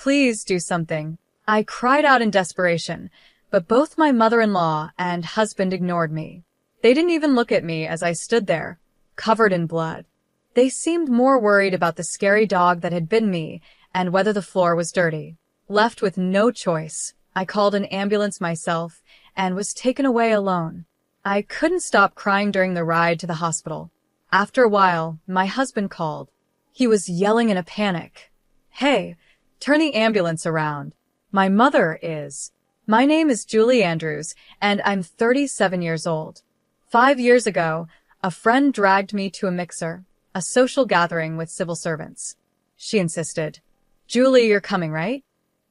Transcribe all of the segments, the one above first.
Please do something. I cried out in desperation, but both my mother-in-law and husband ignored me. They didn't even look at me as I stood there, covered in blood. They seemed more worried about the scary dog that had bitten me and whether the floor was dirty. Left with no choice, I called an ambulance myself and was taken away alone. I couldn't stop crying during the ride to the hospital. After a while, my husband called. He was yelling in a panic. "Hey, turn the ambulance around. My mother is. My name is Julie Andrews, and I'm 37 years old. 5 years ago, a friend dragged me to a mixer, a social gathering with civil servants. She insisted, 'Julie, you're coming, right?'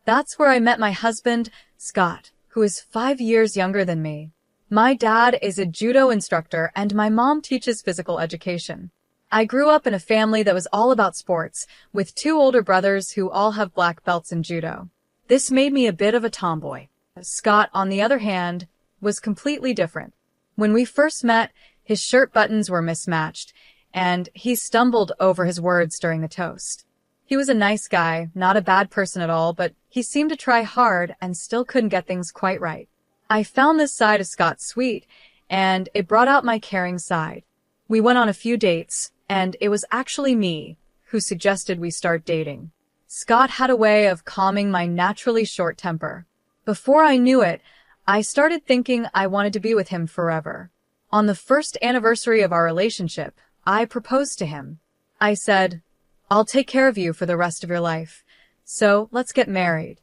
That's where I met my husband, Scott, who is 5 years younger than me. My dad is a judo instructor and my mom teaches physical education. I grew up in a family that was all about sports, with 2 older brothers who all have black belts in judo. This made me a bit of a tomboy. Scott, on the other hand, was completely different. When we first met, his shirt buttons were mismatched, and he stumbled over his words during the toast. He was a nice guy, not a bad person at all, but he seemed to try hard and still couldn't get things quite right. I found this side of Scott sweet, and it brought out my caring side. We went on a few dates, and it was actually me who suggested we start dating. Scott had a way of calming my naturally short temper. Before I knew it, I started thinking I wanted to be with him forever. On the first anniversary of our relationship, I proposed to him. I said, "I'll take care of you for the rest of your life, so let's get married."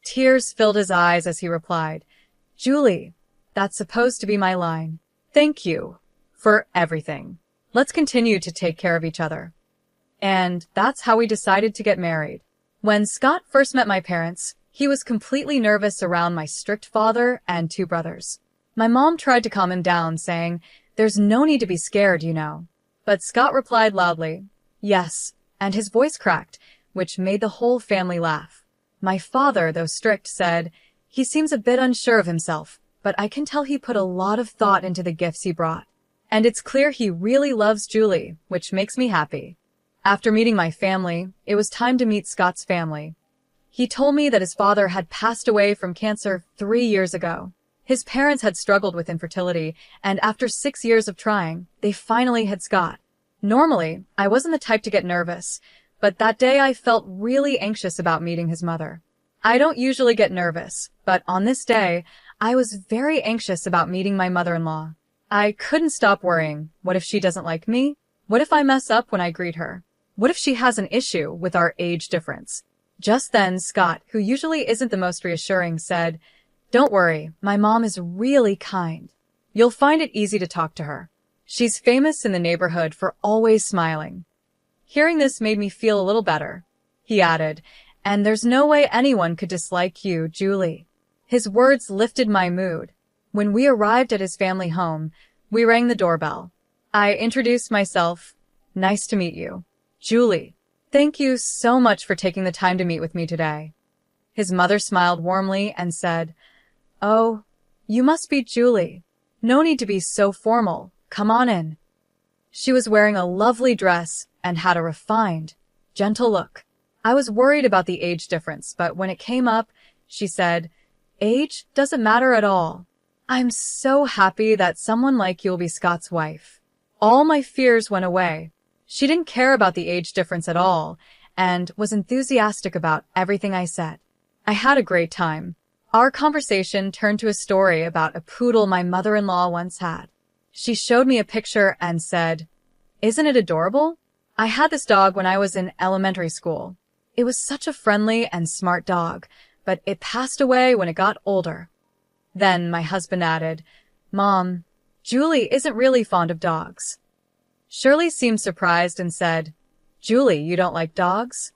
Tears filled his eyes as he replied, "Julie, that's supposed to be my line. Thank you for everything. Let's continue to take care of each other." And that's how we decided to get married. When Scott first met my parents, he was completely nervous around my strict father and 2 brothers. My mom tried to calm him down, saying, "There's no need to be scared, you know." But Scott replied loudly, "Yes," and his voice cracked, which made the whole family laugh. My father, though strict, said, "He seems a bit unsure of himself, but I can tell he put a lot of thought into the gifts he brought. And it's clear he really loves Julie, which makes me happy." After meeting my family, it was time to meet Scott's family. He told me that his father had passed away from cancer 3 years ago. His parents had struggled with infertility, and after 6 years of trying, they finally had Scott. Normally, I wasn't the type to get nervous, but that day I felt really anxious about meeting his mother. I don't usually get nervous, but on this day, I was very anxious about meeting my mother-in-law. I couldn't stop worrying. What if she doesn't like me? What if I mess up when I greet her? What if she has an issue with our age difference? Just then, Scott, who usually isn't the most reassuring, said, "Don't worry, my mom is really kind. You'll find it easy to talk to her. She's famous in the neighborhood for always smiling." Hearing this made me feel a little better. He added, "And there's no way anyone could dislike you, Julie." His words lifted my mood. When we arrived at his family home, we rang the doorbell. I introduced myself. "Nice to meet you, Julie. Thank you so much for taking the time to meet with me today." His mother smiled warmly and said, "Oh, you must be Julie. No need to be so formal. Come on in." She was wearing a lovely dress and had a refined, gentle look. I was worried about the age difference, but when it came up, she said, "Age doesn't matter at all. I'm so happy that someone like you will be Scott's wife." All my fears went away. She didn't care about the age difference at all and was enthusiastic about everything I said. I had a great time. Our conversation turned to a story about a poodle my mother-in-law once had. She showed me a picture and said, "Isn't it adorable? I had this dog when I was in elementary school. It was such a friendly and smart dog, but it passed away when it got older." Then my husband added, "Mom, Julie isn't really fond of dogs." Shirley seemed surprised and said, "Julie, you don't like dogs?"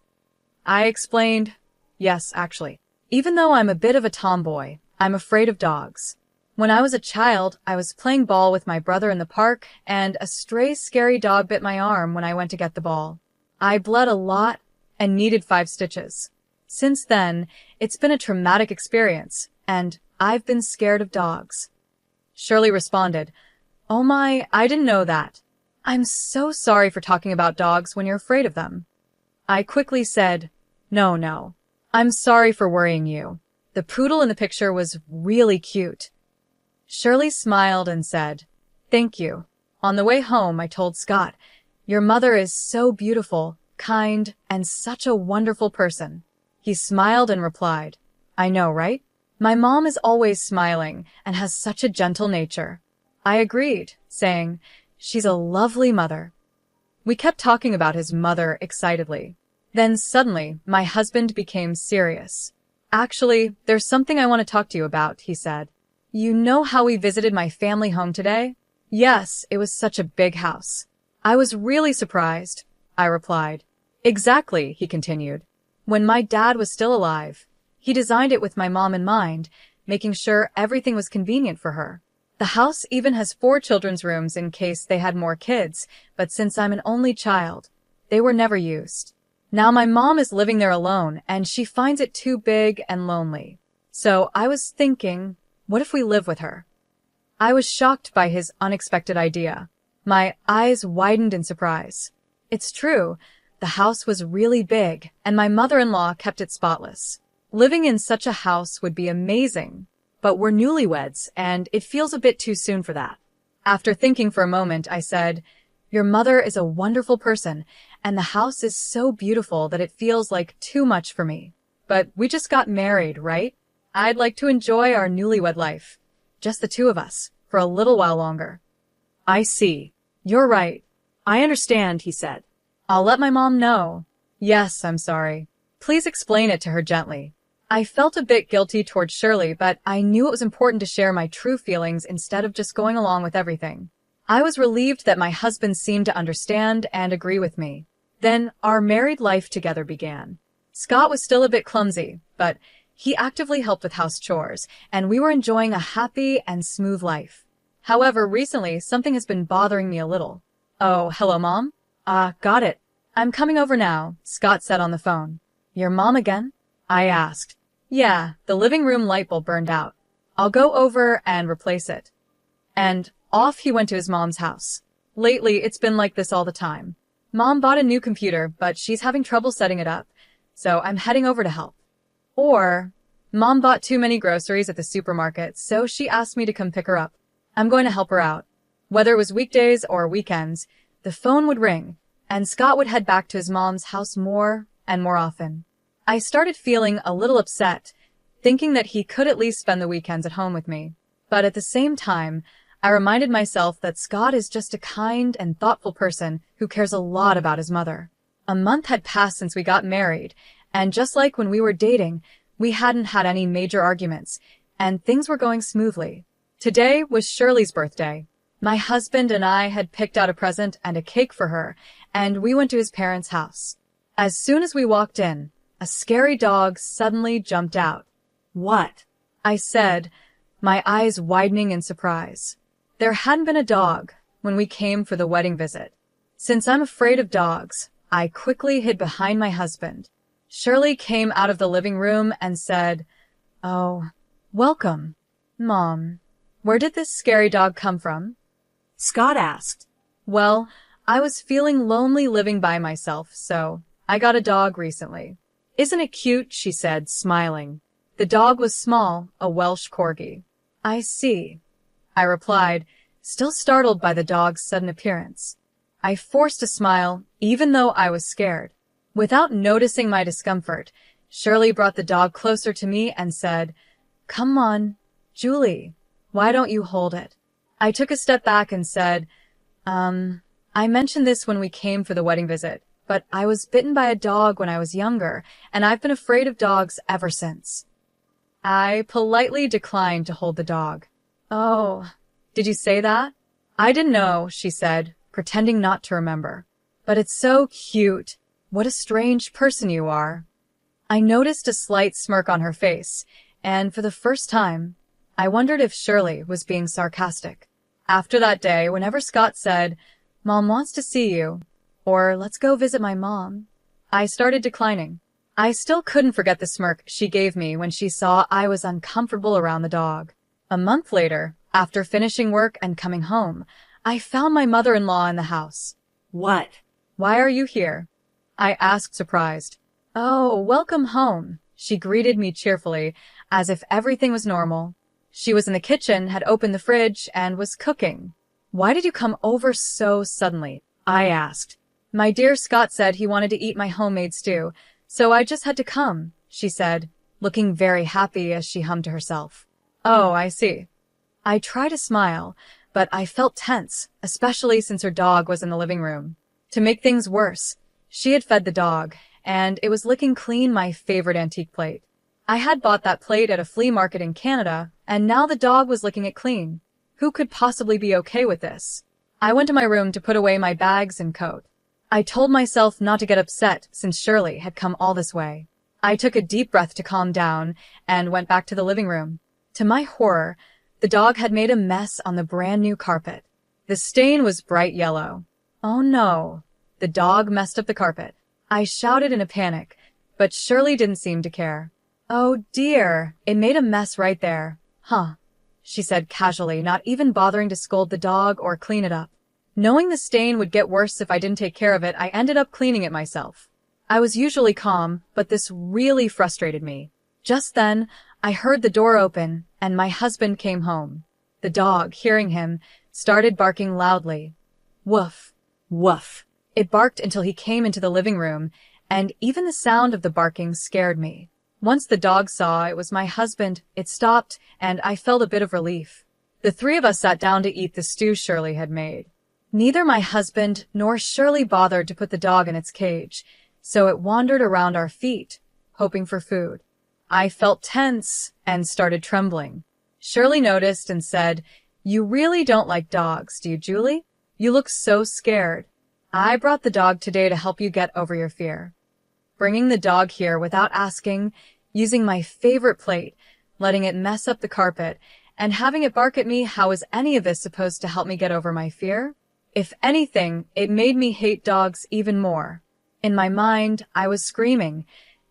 I explained, "Yes, actually. Even though I'm a bit of a tomboy, I'm afraid of dogs. When I was a child, I was playing ball with my brother in the park, and a stray scary dog bit my arm when I went to get the ball. I bled a lot and needed 5 stitches. Since then, it's been a traumatic experience, and I've been scared of dogs." Shirley responded, "Oh my, I didn't know that. I'm so sorry for talking about dogs when you're afraid of them." I quickly said, No. I'm sorry for worrying you. The poodle in the picture was really cute. Shirley smiled and said, Thank you. On the way home, I told Scott, Your mother is so beautiful, kind, and such a wonderful person. He smiled and replied, I know, right? My mom is always smiling and has such a gentle nature. I agreed, saying, She's a lovely mother. We kept talking about his mother excitedly. Then suddenly, my husband became serious. Actually, there's something I want to talk to you about, he said. You know how we visited my family home today? Yes, it was such a big house. I was really surprised, I replied. Exactly, he continued. When my dad was still alive, he designed it with my mom in mind, making sure everything was convenient for her. The house even has 4 children's rooms in case they had more kids, but since I'm an only child, they were never used. Now my mom is living there alone, and she finds it too big and lonely. So I was thinking, what if we live with her? I was shocked by his unexpected idea. My eyes widened in surprise. It's true, the house was really big, and my mother-in-law kept it spotless. Living in such a house would be amazing, but we're newlyweds, and it feels a bit too soon for that. After thinking for a moment, I said, Your mother is a wonderful person, and the house is so beautiful that it feels like too much for me. But we just got married, right? I'd like to enjoy our newlywed life. Just the 2 of us, for a little while longer. I see. You're right. I understand, he said. I'll let my mom know. Yes, I'm sorry. Please explain it to her gently. I felt a bit guilty toward Shirley, but I knew it was important to share my true feelings instead of just going along with everything. I was relieved that my husband seemed to understand and agree with me. Then our married life together began. Scott was still a bit clumsy, but he actively helped with house chores, and we were enjoying a happy and smooth life. However, recently, something has been bothering me a little. Oh, hello, Mom? Got it. I'm coming over now, Scott said on the phone. Your mom again? I asked. Yeah, the living room light bulb burned out. I'll go over and replace it. And off he went to his mom's house. Lately, it's been like this all the time. Mom bought a new computer, but she's having trouble setting it up, so I'm heading over to help. Or, Mom bought too many groceries at the supermarket, so she asked me to come pick her up. I'm going to help her out. Whether it was weekdays or weekends, the phone would ring, and Scott would head back to his mom's house more and more often. I started feeling a little upset, thinking that he could at least spend the weekends at home with me. But at the same time, I reminded myself that Scott is just a kind and thoughtful person who cares a lot about his mother. A month had passed since we got married, and just like when we were dating, we hadn't had any major arguments, and things were going smoothly. Today was Shirley's birthday. My husband and I had picked out a present and a cake for her, and we went to his parents' house. As soon as we walked in, a scary dog suddenly jumped out. What? I said, my eyes widening in surprise. There hadn't been a dog when we came for the wedding visit. Since I'm afraid of dogs, I quickly hid behind my husband. Shirley came out of the living room and said, Oh, welcome, Mom. Where did this scary dog come from? Scott asked. Well, I was feeling lonely living by myself, so I got a dog recently. Isn't it cute? She said, smiling. The dog was small, a Welsh corgi. I see, I replied, still startled by the dog's sudden appearance. I forced a smile, even though I was scared. Without noticing my discomfort, Shirley brought the dog closer to me and said, Come on, Julie, why don't you hold it? I took a step back and said, I mentioned this when we came for the wedding visit, but I was bitten by a dog when I was younger, and I've been afraid of dogs ever since. I politely declined to hold the dog. Oh, did you say that? I didn't know, she said, pretending not to remember. But it's so cute. What a strange person you are. I noticed a slight smirk on her face, and for the first time, I wondered if Shirley was being sarcastic. After that day, whenever Scott said, Mom wants to see you, or let's go visit my mom, I started declining. I still couldn't forget the smirk she gave me when she saw I was uncomfortable around the dog. A month later, after finishing work and coming home, I found my mother-in-law in the house. What? Why are you here? I asked, surprised. Oh, welcome home, She greeted me cheerfully, as if everything was normal. She was in the kitchen, had opened the fridge, and was cooking. "Why did you come over so suddenly?" I asked. "My dear Scott said he wanted to eat my homemade stew, so I just had to come," she said, looking very happy as she hummed to herself. "Oh, I see." I tried to smile, but I felt tense, especially since her dog was in the living room. To make things worse, she had fed the dog, and it was licking clean my favorite antique plate. I had bought that plate at a flea market in Canada, and now the dog was licking it clean. Who could possibly be okay with this? I went to my room to put away my bags and coat. I told myself not to get upset since Shirley had come all this way. I took a deep breath to calm down and went back to the living room. To my horror, the dog had made a mess on the brand new carpet. The stain was bright yellow. Oh no, the dog messed up the carpet. I shouted in a panic, but Shirley didn't seem to care. "Oh dear, it made a mess right there. Huh," she said casually, not even bothering to scold the dog or clean it up. Knowing the stain would get worse if I didn't take care of it, I ended up cleaning it myself. I was usually calm, but this really frustrated me. Just then, I heard the door open, and my husband came home. The dog, hearing him, started barking loudly. Woof, woof. It barked until he came into the living room, and even the sound of the barking scared me. Once the dog saw it was my husband, it stopped, and I felt a bit of relief. The three of us sat down to eat the stew Shirley had made. Neither my husband nor Shirley bothered to put the dog in its cage, so it wandered around our feet, hoping for food. I felt tense and started trembling. Shirley noticed and said, "You really don't like dogs, do you, Julie? You look so scared. I brought the dog today to help you get over your fear." Bringing the dog here without asking, using my favorite plate, letting it mess up the carpet, and having it bark at me, how is any of this supposed to help me get over my fear? If anything, it made me hate dogs even more. In my mind, I was screaming,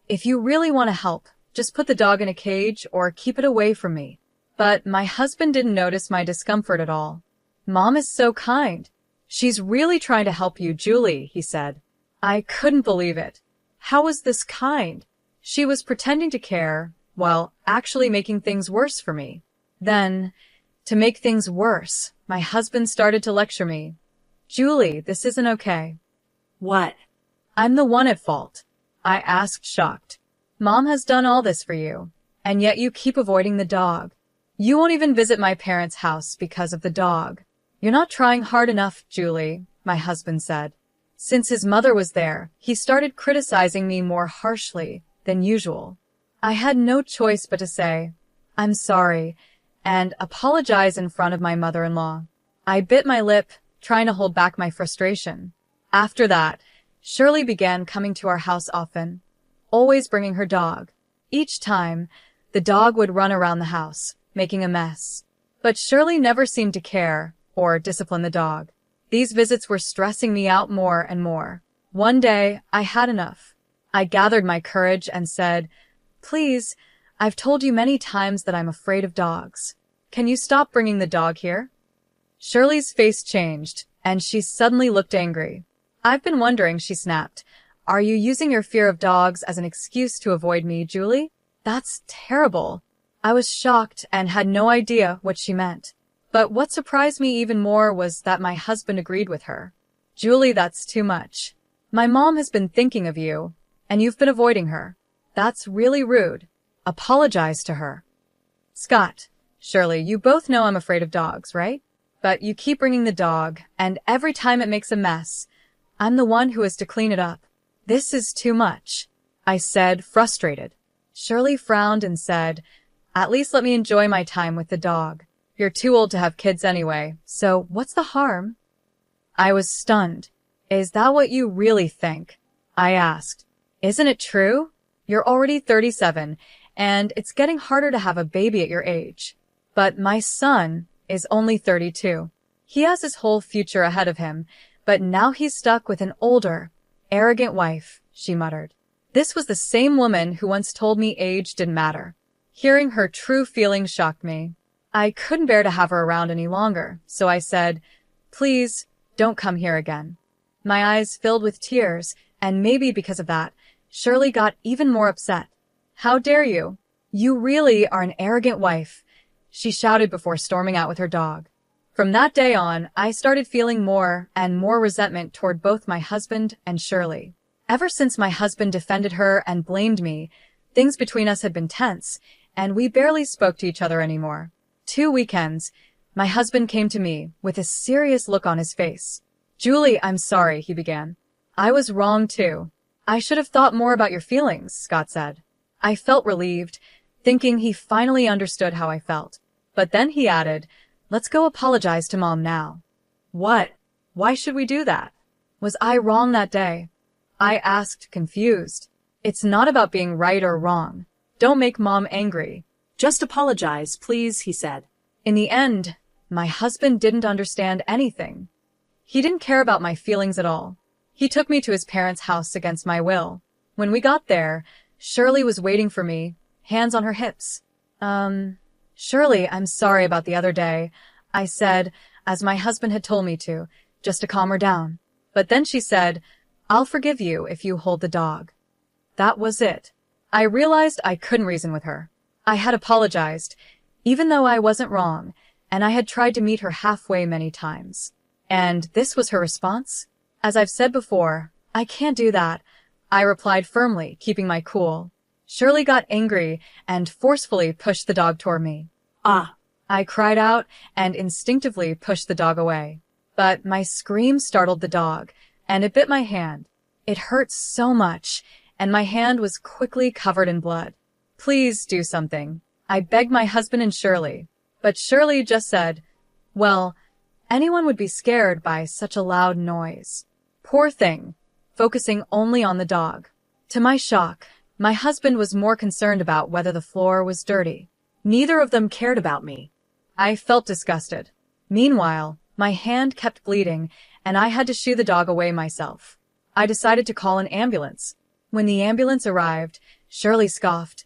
"If you really want to help, just put the dog in a cage or keep it away from me." But my husband didn't notice my discomfort at all. "Mom is so kind. She's really trying to help you, Julie," he said. I couldn't believe it. How was this kind? She was pretending to care, while actually making things worse for me. Then, to make things worse, my husband started to lecture me. "Julie, this isn't okay." "What?" "I'm the one at fault," I asked, shocked. "Mom has done all this for you, and yet you keep avoiding the dog. You won't even visit my parents' house because of the dog. You're not trying hard enough, Julie," my husband said. Since his mother was there, he started criticizing me more harshly than usual. I had no choice but to say, "I'm sorry," and apologize in front of my mother-in-law. I bit my lip, trying to hold back my frustration. After that, Shirley began coming to our house often, always bringing her dog. Each time, the dog would run around the house, making a mess. But Shirley never seemed to care or discipline the dog. These visits were stressing me out more and more. One day, I had enough. I gathered my courage and said, "Please, I've told you many times that I'm afraid of dogs. Can you stop bringing the dog here?" Shirley's face changed, and she suddenly looked angry. "I've been wondering," she snapped. "Are you using your fear of dogs as an excuse to avoid me, Julie? That's terrible." I was shocked and had no idea what she meant. But what surprised me even more was that my husband agreed with her. "Julie, that's too much. My mom has been thinking of you, and you've been avoiding her. That's really rude. Apologize to her." "Scott, Shirley, you both know I'm afraid of dogs, right? But you keep bringing the dog, and every time it makes a mess, I'm the one who has to clean it up. This is too much," I said, frustrated. Shirley frowned and said, "At least let me enjoy my time with the dog. You're too old to have kids anyway, so what's the harm?" I was stunned. "Is that what you really think?" I asked. "Isn't it true? You're already 37, and it's getting harder to have a baby at your age. But my son is only 32. He has his whole future ahead of him, but now he's stuck with an older, arrogant wife," she muttered. This was the same woman who once told me age didn't matter. Hearing her true feelings shocked me. I couldn't bear to have her around any longer, so I said, "Please, don't come here again." My eyes filled with tears, and maybe because of that, Shirley got even more upset. How dare you? You really are an arrogant wife, she shouted before storming out with her dog. From that day on, I started feeling more and more resentment toward both my husband and Shirley. Ever since my husband defended her and blamed me, things between us had been tense, and we barely spoke to each other anymore. 2 weekends, my husband came to me with a serious look on his face. Julie, I'm sorry, he began. I was wrong too. I should have thought more about your feelings, Scott said. I felt relieved, thinking he finally understood how I felt. But then he added, let's go apologize to Mom now. What? Why should we do that? Was I wrong that day? I asked, confused. It's not about being right or wrong. Don't make Mom angry. Just apologize, please, he said. In the end, my husband didn't understand anything. He didn't care about my feelings at all. He took me to his parents' house against my will. When we got there, Shirley was waiting for me, hands on her hips. Shirley, I'm sorry about the other day, I said, as my husband had told me to, just to calm her down. But then she said, I'll forgive you if you hold the dog. That was it. I realized I couldn't reason with her. I had apologized, even though I wasn't wrong, and I had tried to meet her halfway many times. And this was her response? As I've said before, I can't do that, I replied firmly, keeping my cool. Shirley got angry and forcefully pushed the dog toward me. Ah! I cried out and instinctively pushed the dog away. But my scream startled the dog, and it bit my hand. It hurt so much, and my hand was quickly covered in blood. Please do something, I begged my husband and Shirley. But Shirley just said, well, anyone would be scared by such a loud noise. Poor thing, focusing only on the dog. To my shock, my husband was more concerned about whether the floor was dirty. Neither of them cared about me. I felt disgusted. Meanwhile, my hand kept bleeding, and I had to shoo the dog away myself. I decided to call an ambulance. When the ambulance arrived, Shirley scoffed.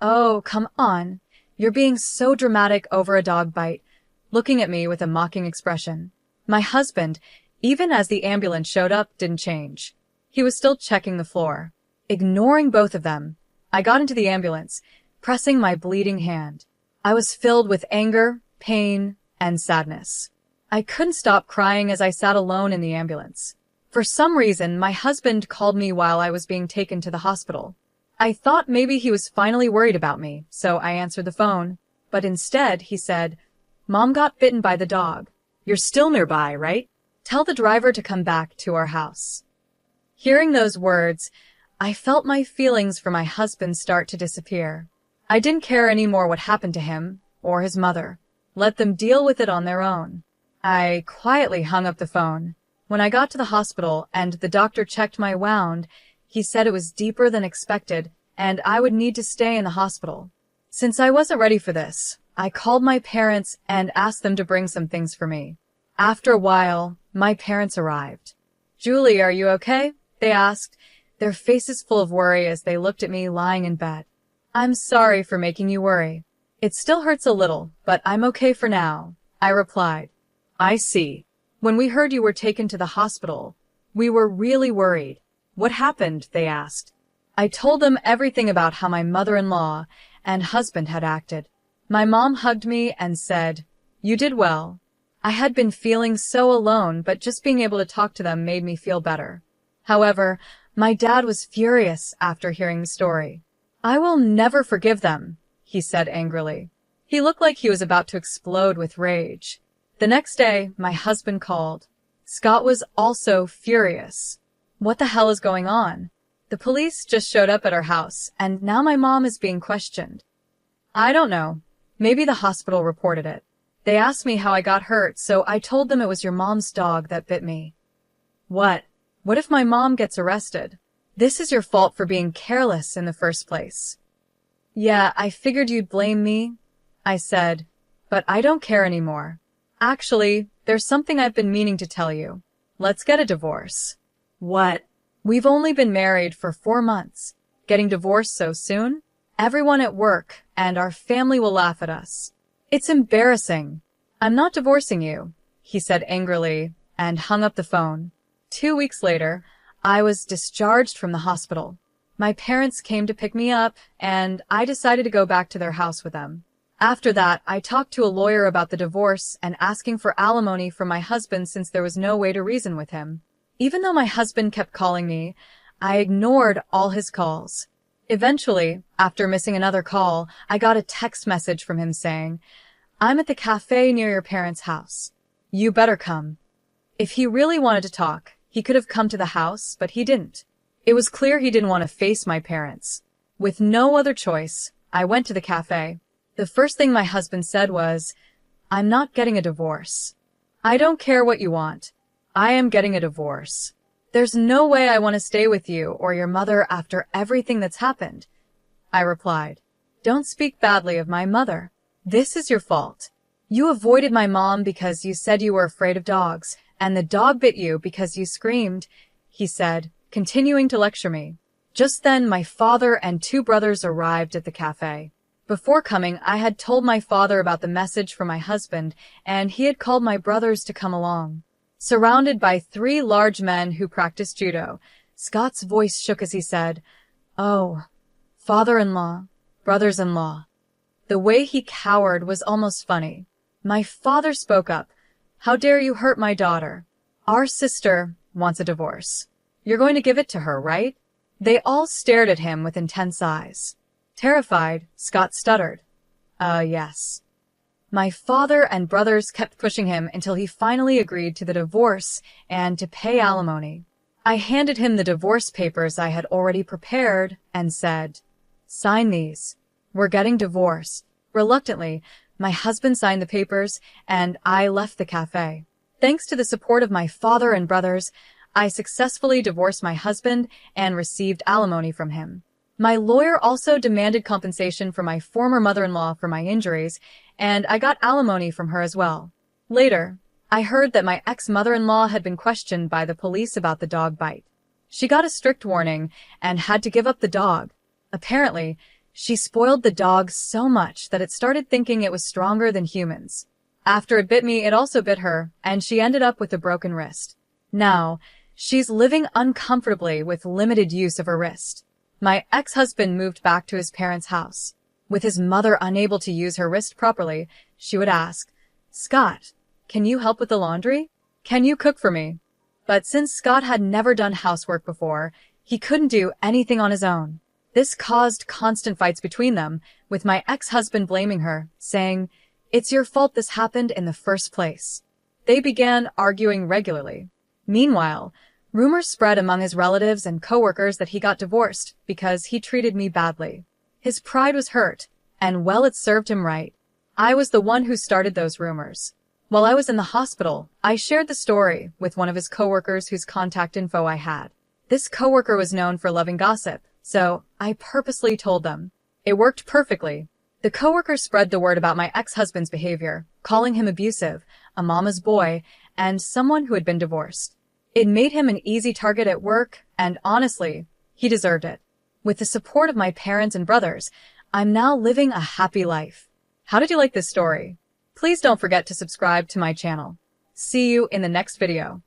Oh, come on. You're being so dramatic over a dog bite, looking at me with a mocking expression. My husband, even as the ambulance showed up, didn't change. He was still checking the floor. Ignoring both of them, I got into the ambulance, pressing my bleeding hand. I was filled with anger, pain, and sadness. I couldn't stop crying as I sat alone in the ambulance. For some reason, my husband called me while I was being taken to the hospital. I thought maybe he was finally worried about me, so I answered the phone. But instead, he said, Mom got bitten by the dog. You're still nearby, right? Tell the driver to come back to our house. Hearing those words, I felt my feelings for my husband start to disappear. I didn't care anymore what happened to him or his mother. Let them deal with it on their own. I quietly hung up the phone. When I got to the hospital and the doctor checked my wound, he said it was deeper than expected and I would need to stay in the hospital. Since I wasn't ready for this, I called my parents and asked them to bring some things for me. After a while, my parents arrived. Julie, are you okay? They asked, their faces full of worry as they looked at me lying in bed. I'm sorry for making you worry. It still hurts a little, but I'm okay for now, I replied. I see. When we heard you were taken to the hospital, we were really worried. What happened? They asked. I told them everything about how my mother-in-law and husband had acted. My mom hugged me and said, You did well. I had been feeling so alone, but just being able to talk to them made me feel better. However, my dad was furious after hearing the story. I will never forgive them, he said angrily. He looked like he was about to explode with rage. The next day, my husband called. Scott was also furious. What the hell is going on? The police just showed up at our house, and now my mom is being questioned. I don't know. Maybe the hospital reported it. They asked me how I got hurt, so I told them it was your mom's dog that bit me. What? What if my mom gets arrested? This is your fault for being careless in the first place. Yeah, I figured you'd blame me, I said, but I don't care anymore. Actually, there's something I've been meaning to tell you. Let's get a divorce. What? We've only been married for 4 months. Getting divorced so soon? Everyone at work and our family will laugh at us. It's embarrassing. I'm not divorcing you, he said angrily and hung up the phone. 2 weeks later, I was discharged from the hospital. My parents came to pick me up, and I decided to go back to their house with them. After that, I talked to a lawyer about the divorce and asking for alimony from my husband since there was no way to reason with him. Even though my husband kept calling me, I ignored all his calls. Eventually, after missing another call, I got a text message from him saying, "I'm at the cafe near your parents' house. You better come." If he really wanted to talk, he could have come to the house, but he didn't. It was clear he didn't want to face my parents. With no other choice, I went to the cafe. The first thing my husband said was, "I'm not getting a divorce. I don't care what you want. I am getting a divorce. There's no way I want to stay with you or your mother after everything that's happened." I replied, "Don't speak badly of my mother. This is your fault. You avoided my mom because you said you were afraid of dogs, and the dog bit you because you screamed," he said, continuing to lecture me. Just then, my father and 2 brothers arrived at the cafe. Before coming, I had told my father about the message from my husband, and he had called my brothers to come along. Surrounded by 3 large men who practiced judo, Scott's voice shook as he said, "Oh, father-in-law, brothers-in-law." The way he cowered was almost funny. My father spoke up. "How dare you hurt my daughter? Our sister wants a divorce. You're going to give it to her, right?" They all stared at him with intense eyes. Terrified, Scott stuttered, Yes." My father and brothers kept pushing him until he finally agreed to the divorce and to pay alimony. I handed him the divorce papers I had already prepared and said, "Sign these. We're getting divorced." Reluctantly, my husband signed the papers, and I left the cafe. Thanks to the support of my father and brothers, I successfully divorced my husband and received alimony from him. My lawyer also demanded compensation from my former mother-in-law for my injuries, and I got alimony from her as well. Later, I heard that my ex-mother-in-law had been questioned by the police about the dog bite. She got a strict warning and had to give up the dog. Apparently, she spoiled the dog so much that it started thinking it was stronger than humans. After it bit me, it also bit her, and she ended up with a broken wrist. Now, she's living uncomfortably with limited use of her wrist. My ex-husband moved back to his parents' house. With his mother unable to use her wrist properly, she would ask, "Scott, can you help with the laundry? Can you cook for me?" But since Scott had never done housework before, he couldn't do anything on his own. This caused constant fights between them, with my ex-husband blaming her, saying, "It's your fault this happened in the first place." They began arguing regularly. Meanwhile, rumors spread among his relatives and coworkers that he got divorced because he treated me badly. His pride was hurt, and well, it served him right. I was the one who started those rumors. While I was in the hospital, I shared the story with one of his coworkers whose contact info I had. This coworker was known for loving gossip, so I purposely told them. It worked perfectly. The coworker spread the word about my ex-husband's behavior, calling him abusive, a mama's boy, and someone who had been divorced. It made him an easy target at work, and honestly, he deserved it. With the support of my parents and brothers, I'm now living a happy life. How did you like this story? Please don't forget to subscribe to my channel. See you in the next video.